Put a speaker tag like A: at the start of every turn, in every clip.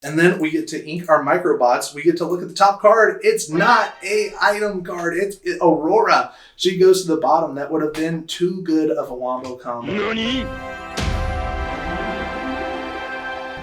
A: And then we get to ink our microbots. We get to look at the top card. It's not a item card. It's Aurora. She goes to the bottom. That would have been too good of a wombo combo. Nani?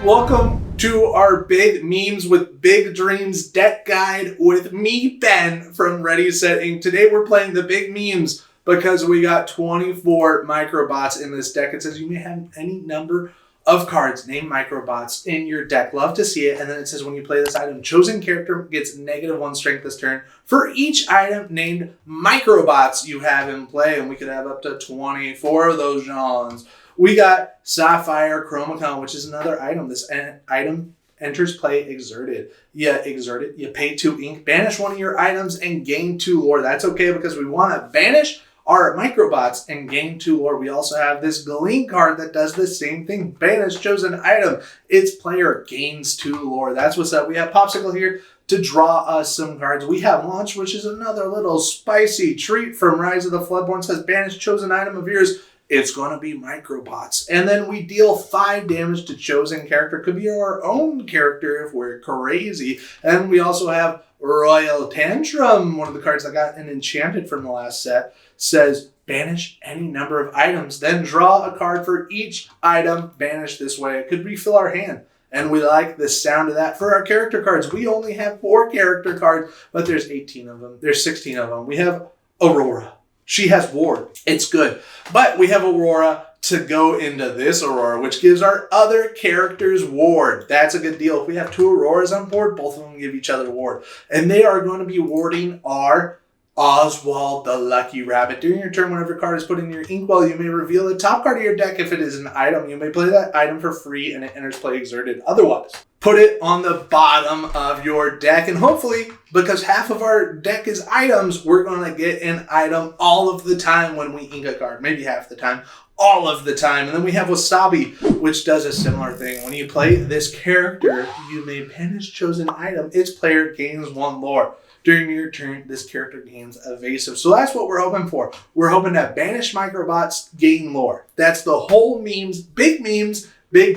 A: Welcome to our big memes with big dreams deck guide with me, Ben, from Readysetink. Today we're playing the big memes because we got 24 microbots in this deck. It says you may have any number of cards named microbots in your deck. Love to see it. And then it says when you play this item, chosen character gets -1 strength this turn for each item named microbots you have in play. And we could have up to 24 of those Johns. We got SAPPHIRE Chromacon, which is another item. This item enters play exerted. You exert it, you pay 2 ink, banish one of your items, and gain 2 lore. That's okay because we want to banish our microbots and gain 2 lore. We also have this Glean card that does the same thing. Banish chosen item. Its player gains 2 lore. That's what's up. We have Popsicle here to draw us some cards. We have Launch, which is another little spicy treat from Rise of the Floodborn. It says banish chosen item of yours. It's going to be microbots. And then we deal 5 damage to chosen character. Could be our own character if we're crazy. And we also have Royal Tantrum, one of the cards that got an enchanted from the last set, says banish any number of items, then draw a card for each item banished this way. It could refill our hand. And we like the sound of that. For our character cards, we only have 4 character cards, but there's 18 of them. There's 16 of them. We have Aurora. She has Ward. It's good. But we have Aurora to go into this Aurora, which gives our other characters Ward. That's a good deal. If we have 2 Auroras on board, both of them give each other Ward. And they are going to be warding our Oswald the Lucky Rabbit. During your turn, whenever a card is put in your inkwell, you may reveal the top card of your deck. If it is an item, you may play that item for free and it enters play exerted. Otherwise, put it on the bottom of your deck. And hopefully, because half of our deck is items, we're going to get an item all of the time when we ink a card. Maybe half the time, all of the time. And then we have Wasabi, which does a similar thing. When you play this character, you may banish chosen item. Its player gains 1 lore. During your turn, this character gains evasive. So that's what we're hoping for. We're hoping to banish microbots, gain lore. That's the whole memes, big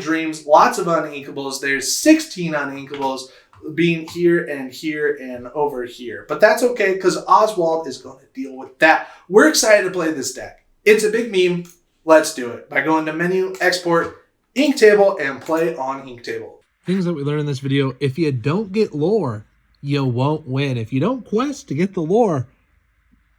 A: dreams, lots of uninkables. There's 16 uninkables being here and over here. But that's okay because Oswald is going to deal with that. We're excited to play this deck. It's a big meme. Let's do it by going to menu, export, ink table, and play on ink table.
B: Things that we learned in this video: if you don't get lore, you won't win. If you don't quest to get the lore,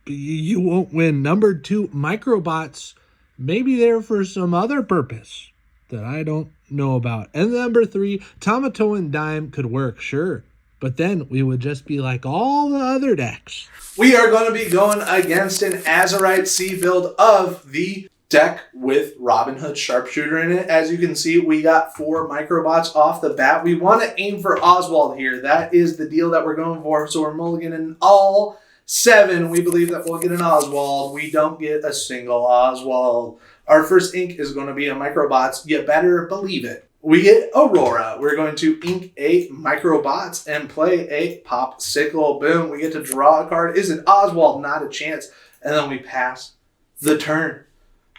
B: you won't win. Number 2, microbots may be there for some other purpose that I don't know about. And number 3, Tomato and Dime could work, sure, but then we would just be like all the other decks.
A: We are going to be going against an Azurite Seafield of the deck with Robin Hood Sharpshooter in it. As you can see, we got 4 microbots off the bat. We want to aim for Oswald here. That is the deal that we're going for. So we're mulliganing all 7. We believe that we'll get an Oswald. We don't get a single Oswald. Our first ink is going to be a microbots. You better believe it. We get Aurora. We're going to ink a microbots and play a Popsicle. Boom. We get to draw a card. Is it Oswald? Not a chance. And then we pass the turn.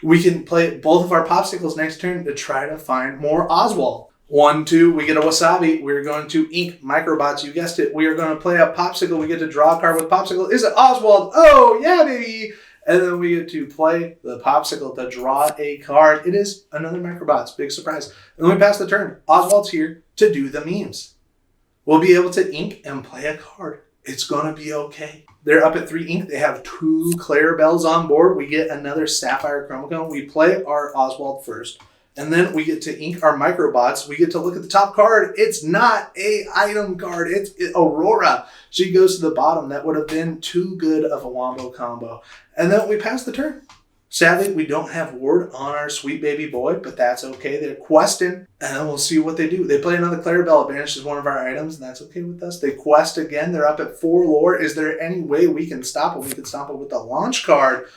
A: We can play both of our Popsicles next turn to try to find more Oswald. 1, 2, we get a Wasabi. We're going to ink microbots. You guessed it. We are going to play a Popsicle. We get to draw a card with Popsicle. Is it Oswald? Oh, yeah, baby. And then we get to play the Popsicle to draw a card. It is another microbots. Big surprise. And then we pass the turn. Oswald's here to do the memes. We'll be able to ink and play a card. It's going to be okay. They're up at 3 ink. They have 2 Clarabelles on board. We get another SAPPHIRE Chromacon. We play our Oswald first. And then we get to ink our microbots. We get to look at the top card. It's not a item card. It's Aurora. She goes to the bottom. That would have been too good of a wombo combo. And then we pass the turn. Sadly, we don't have Ward on our sweet baby boy, but that's okay. They're questing, and then we'll see what they do. They play another Clarabelle. It banishes one of our items, and that's okay with us. They quest again. They're up at 4 lore. Is there any way we can stop them? We can stop them with the launch card.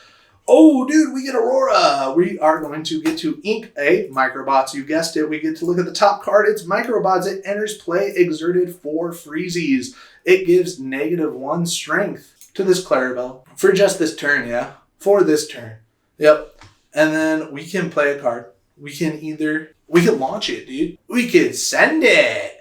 A: Oh, dude, we get Aurora. We are going to get to ink a microbots. You guessed it. We get to look at the top card. It's microbots. It enters play exerted for freezies. It gives -1 strength to this Clarabelle for just this turn, yeah? For this turn. Yep. And then we can play a card. We can launch it, dude. We could send it.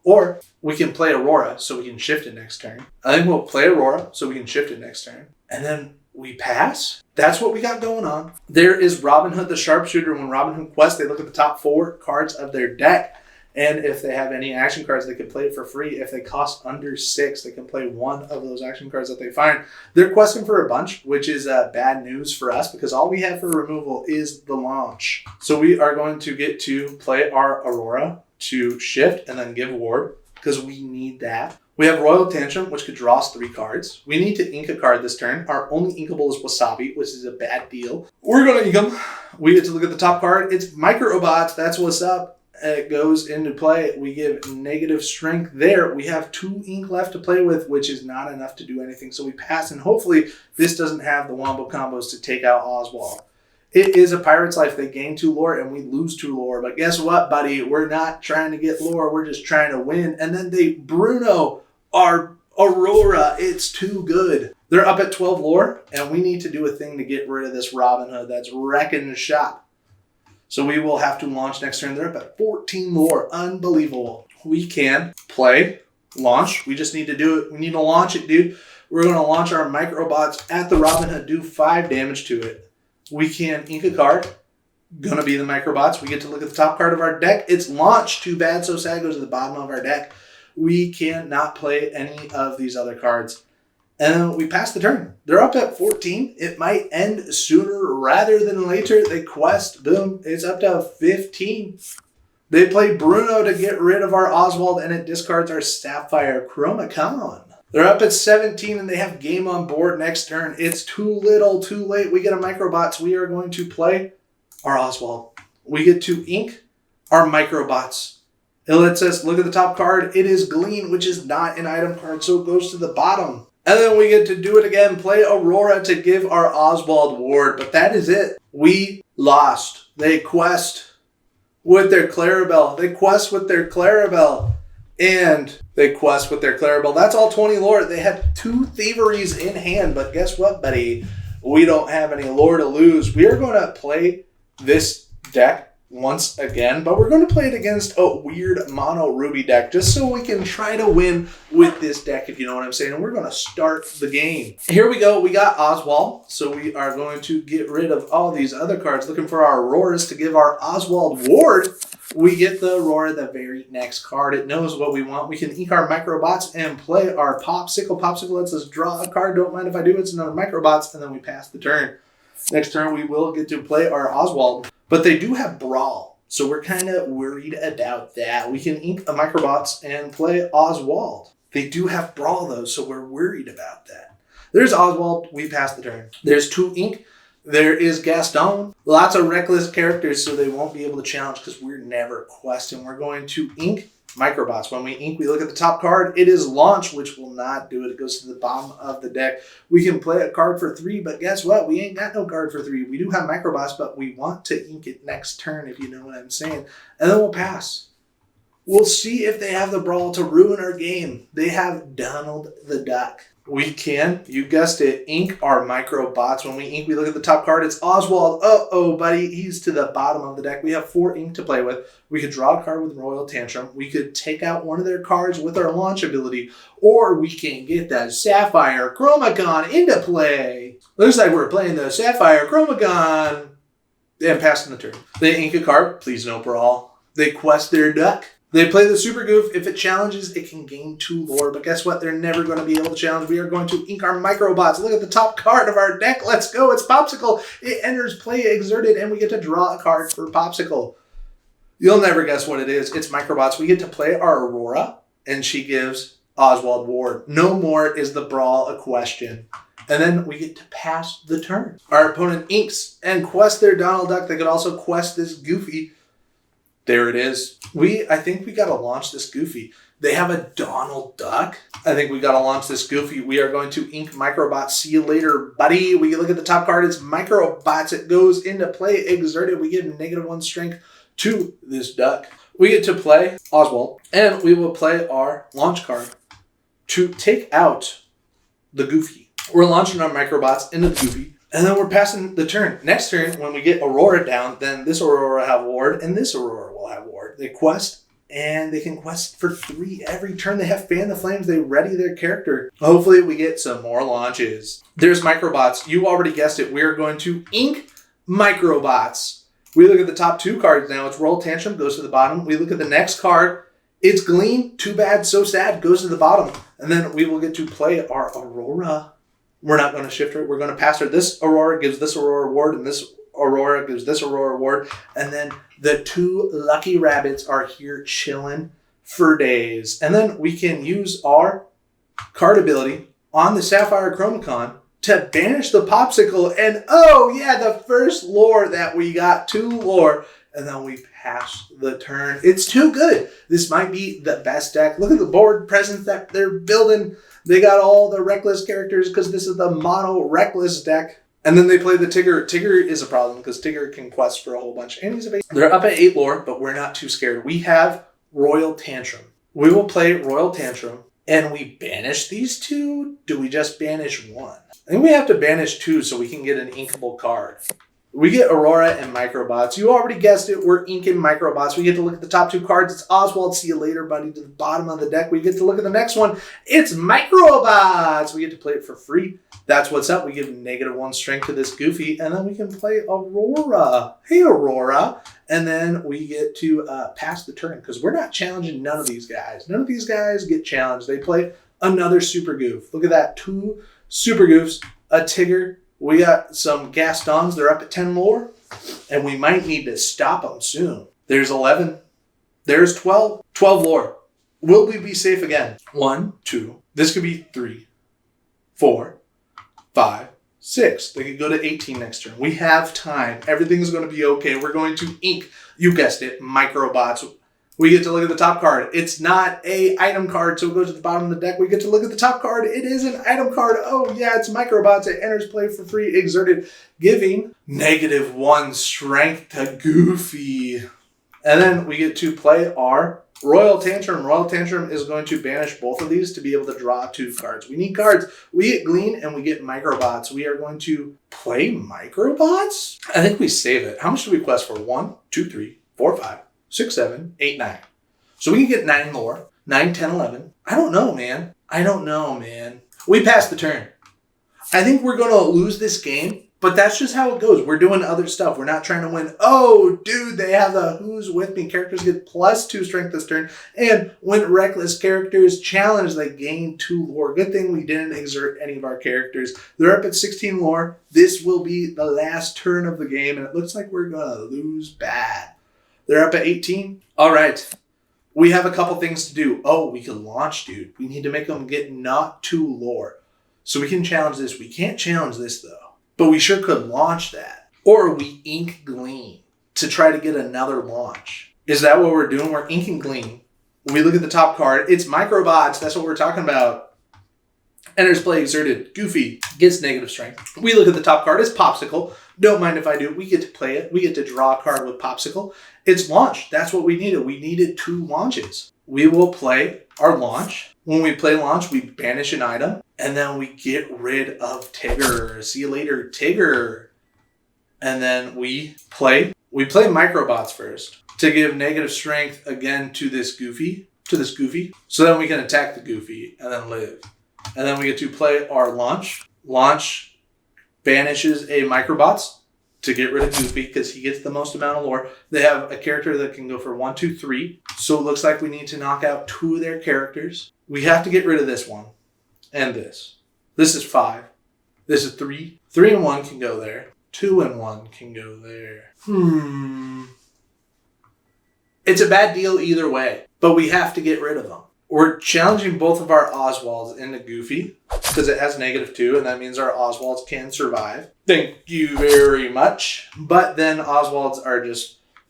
A: Or we can play Aurora so we can shift it next turn. I think we'll play Aurora so we can shift it next turn. And then we pass. That's what we got going on. There is Robin Hood the Sharpshooter. When Robin Hood quests, they look at the top 4 cards of their deck. And if they have any action cards, they can play it for free. If they cost under 6, they can play one of those action cards that they find. They're questing for a bunch, which is bad news for us because all we have for removal is the launch. So we are going to get to play our Aurora to shift and then give ward because we need that. We have Royal Tantrum, which could draw us 3 cards. We need to ink a card this turn. Our only inkable is Wasabi, which is a bad deal. We're going to ink them. We get to look at the top card. It's Microbots. That's what's up. It goes into play. We give negative strength there. We have 2 ink left to play with, which is not enough to do anything. So we pass, and hopefully this doesn't have the wombo combos to take out Oswald. It is a Pirate's Life. They gain 2 lore and we lose 2 lore. But guess what, buddy? We're not trying to get lore. We're just trying to win. And then they Bruno our Aurora. It's too good. They're up at 12 lore, and we need to do a thing to get rid of this Robin Hood that's wrecking the shop. So we will have to launch next turn. They're up at 14 lore. Unbelievable. We can play, launch. We just need to do it. We need to launch it, dude. We're going to launch our Microbots at the Robin Hood, do 5 damage to it. We can ink a card. Going to be the Microbots. We get to look at the top card of our deck. It's launched. Too bad. So sad goes to the bottom of our deck. We cannot play any of these other cards. And then we pass the turn. They're up at 14. It might end sooner rather than later. They quest. Boom. It's up to 15. They play Bruno to get rid of our Oswald, and it discards our Sapphire Chromacon. They're up at 17, and they have game on board next turn. It's too little, too late. We get a Microbots. We are going to play our Oswald. We get to ink our Microbots. It lets us look at the top card. It is Glean, which is not an item card, so it goes to the bottom. And then we get to do it again, play Aurora to give our Oswald ward. But that is it. We lost. They quest with their Clarabelle. They quest with their Clarabelle. And they quest with their Clarabelle. That's all 20 lore. They had 2 thieveries in hand. But guess what, buddy? We don't have any lore to lose. We are going to play this deck once again, but we're going to play it against a weird mono ruby deck just so we can try to win with this deck, if you know what I'm saying. And we're going to start the game. Here we go. We got Oswald, so we are going to get rid of all these other cards, looking for our Auroras to give our Oswald ward. We get the Aurora the very next card. It knows what we want. We can ink our Microbots and play our Popsicle. Popsicle lets us draw a card. Don't mind if I do. It's another Microbots, and then we pass the turn. Next turn, we will get to play our Oswald. But they do have Brawl, so we're kind of worried about that. We can ink a Microbots and play Oswald. They do have Brawl, though, so we're worried about that. There's Oswald. We pass the turn. There's 2 ink. There is Gaston. Lots of reckless characters, so they won't be able to challenge because we're never questing. We're going to ink Microbots. When we ink, we look at the top card. It is Launch, which will not do it. It goes to the bottom of the deck. We can play a card for 3, but guess what? We ain't got no card for 3. We do have Microbots, but we want to ink it next turn, if you know what I'm saying. And then we'll pass. We'll see if they have the Brawl to ruin our game. They have Donald the Duck. We can, you guessed it, ink our Microbots. When we ink, we look at the top card. It's Oswald. Uh-oh, buddy. He's to the bottom of the deck. We have 4 ink to play with. We could draw a card with Royal Tantrum. We could take out one of their cards with our launch ability. Or we can get that Sapphire Chromacon into play. Looks like we're playing the Sapphire Chromacon. And passing the turn. They ink a card. Please no Brawl. They quest their duck. They play the Super Goof. If it challenges, it can gain 2 lore. But guess what? They're never going to be able to challenge. We are going to ink our Microbots. Look at the top card of our deck. Let's go. It's Popsicle. It enters play exerted, and we get to draw a card for Popsicle. You'll never guess what it is. It's Microbots. We get to play our Aurora, and she gives Oswald ward. No more is the Brawl a question. And then we get to pass the turn. Our opponent inks and quests their Donald Duck. They could also quest this Goofy. There it is. I think we got to launch this Goofy. They have a Donald Duck. I think we got to launch this Goofy. We are going to ink Microbots. See you later, buddy. We look at the top card. It's Microbots. It goes into play exerted. We give -1 strength to this duck. We get to play Oswald, and we will play our launch card to take out the Goofy. We're launching our Microbots into the Goofy. And then we're passing the turn. Next turn, when we get Aurora down, then this Aurora will have ward, and this Aurora will have ward. They quest, and they can quest for 3 every turn. They have Fan the Flames. They ready their character. Hopefully we get some more launches. There's Microbots. You already guessed it. We're going to ink Microbots. We look at the top 2 cards now. It's Royal Tantrum, goes to the bottom. We look at the next card. It's Gleam, too bad, so sad, goes to the bottom. And then we will get to play our Aurora. We're not going to shift her. We're going to pass her. This Aurora gives this Aurora Award, and this Aurora gives this Aurora Award. And then the 2 lucky rabbits are here chilling for days. And then we can use our card ability on the Sapphire Chromacon to banish the Popsicle. And oh yeah, the first lore that we got, 2 lore. And then we pass the turn. It's too good. This might be the best deck. Look at the board presence that they're building. They got all the Reckless characters because this is the mono Reckless deck. And then they play the Tigger. Tigger is a problem because Tigger can quest for a whole bunch. And he's a base. They're up at 8 lore, but we're not too scared. We have Royal Tantrum. We will play Royal Tantrum. And we banish these 2? Do we just banish 1? I think we have to banish 2 so we can get an inkable card. We get Aurora and Microbots. You already guessed it. We're inking Microbots. We get to look at the top 2 cards. It's Oswald. See you later, buddy. To the bottom of the deck. We get to look at the next one. It's Microbots. We get to play it for free. That's what's up. We give -1 strength to this Goofy. And then we can play Aurora. Hey, Aurora. And then we get to pass the turn because we're not challenging none of these guys. None of these guys get challenged. They play another Super Goof. Look at that. 2 Super Goofs. A Tigger. We got some Gastons. They're up at 10 lore. And we might need to stop them soon. There's 11. There's 12. 12 lore. Will we be safe again? 1, 2. This could be 3, 4, 5, 6. They could go to 18 next turn. We have time. Everything's going to be okay. We're going to ink, you guessed it, Microbots. We get to look at the top card. It's not a item card, so it goes to the bottom of the deck. We get to look at the top card. It is an item card. Oh, yeah, it's Microbots. It enters play for free, exerted, giving -1 strength to Goofy. And then we get to play our Royal Tantrum. Royal Tantrum is going to banish both of these to be able to draw 2 cards. We need cards. We get Glean and we get Microbots. We are going to play Microbots? I think we save it. How much do we quest for? 1, 2, 3, 4, 5. 6, 7, 8, 9. So we can get 9 lore. 9, 10, 11. I don't know, man. We passed the turn. I think we're going to lose this game, but that's just how it goes. We're doing other stuff. We're not trying to win. Oh, dude, they have the Who's With Me. Characters get +2 strength this turn. And when Reckless characters challenge, they gain 2 lore. Good thing we didn't exert any of our characters. They're up at 16 lore. This will be the last turn of the game, and it looks like we're going to lose bad. They're up at 18. All right. We have a couple things to do. Oh, we can launch, dude. We need to make them get not 2 lore. So we can challenge this. We can't challenge this, though. But we sure could launch that. Or we ink Gleam to try to get another launch. Is that what we're doing? We're inking Gleam. We look at the top card. It's Microbots. That's what we're talking about. Enters play exerted. Goofy gets -1 strength. We look at the top card. It's Popsicle. Don't mind if I do. We get to play it. We get to draw a card with Popsicle. It's launch. That's what we needed. We needed 2 launches. We will play our launch. When we play launch, we banish an item. And then we get rid of Tigger. See you later, Tigger. And then we play Microbots first to give -1 strength again to this Goofy. So then we can attack the Goofy and then live. And then we get to play our launch. Launch banishes a Microbots to get rid of Goofy because he gets the most amount of lore. They have a character that can go for 1, 2, 3. So it looks like we need to knock out 2 of their characters. We have to get rid of this one and this. This is 5. This is 3. 3 and 1 can go there. 2 and 1 can go there. It's a bad deal either way, but we have to get rid of them. We're challenging both of our Oswalds into Goofy because it has -2, and that means our Oswalds can survive. Thank you very much. But then Oswalds are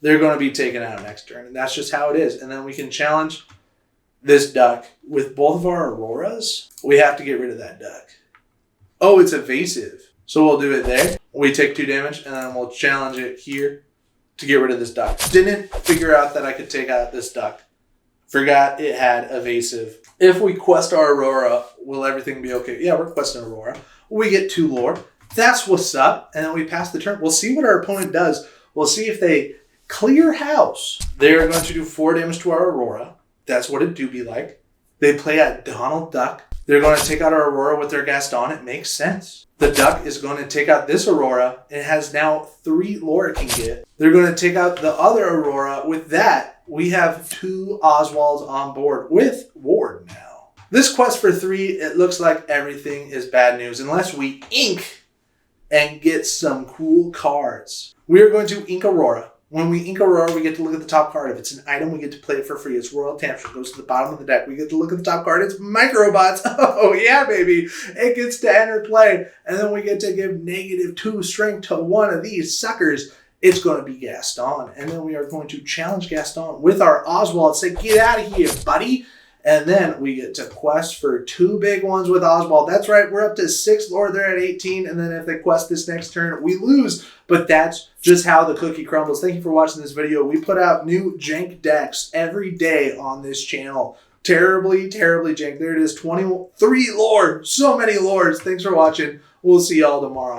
A: they're going to be taken out next turn, and that's just how it is. And then we can challenge this duck with both of our Auroras. We have to get rid of that duck. Oh, it's evasive. So we'll do it there. We take 2 damage, and then we'll challenge it here to get rid of this duck. Didn't figure out that I could take out this duck. Forgot it had evasive. If we quest our Aurora, will everything be okay? Yeah, we're questing Aurora. We get 2 lore. That's what's up. And then we pass the turn. We'll see what our opponent does. We'll see if they Clear house. They're going to do 4 damage to our Aurora. That's what it do be like. They play at Donald Duck. They're going to take out our Aurora with their Gaston. It makes sense. The Duck is going to take out this Aurora. It has now 3 lore it can get. They're going to take out the other Aurora. With that, we have 2 Oswalds on board with Ward now. This quest for 3, it looks like everything is bad news unless we ink and get some cool cards. We are going to ink Aurora. When we ink Aurora, we get to look at the top card. If it's an item, we get to play it for free. It's Royal Tempter. It goes to the bottom of the deck. We get to look at the top card. It's Microbots. Oh, yeah, baby. It gets to enter play. And then we get to give -2 strength to one of these suckers. It's going to be Gaston. And then we are going to challenge Gaston with our Oswald. Say, get out of here, buddy. And then we get to quest for 2 big ones with Oswald. That's right, we're up to 6 lore. They're at 18. And then if they quest this next turn, we lose. But that's just how the cookie crumbles. Thank you for watching this video. We put out new jank decks every day on this channel. Terribly, terribly jank. There it is, 23 lore. So many lores. Thanks for watching. We'll see y'all tomorrow.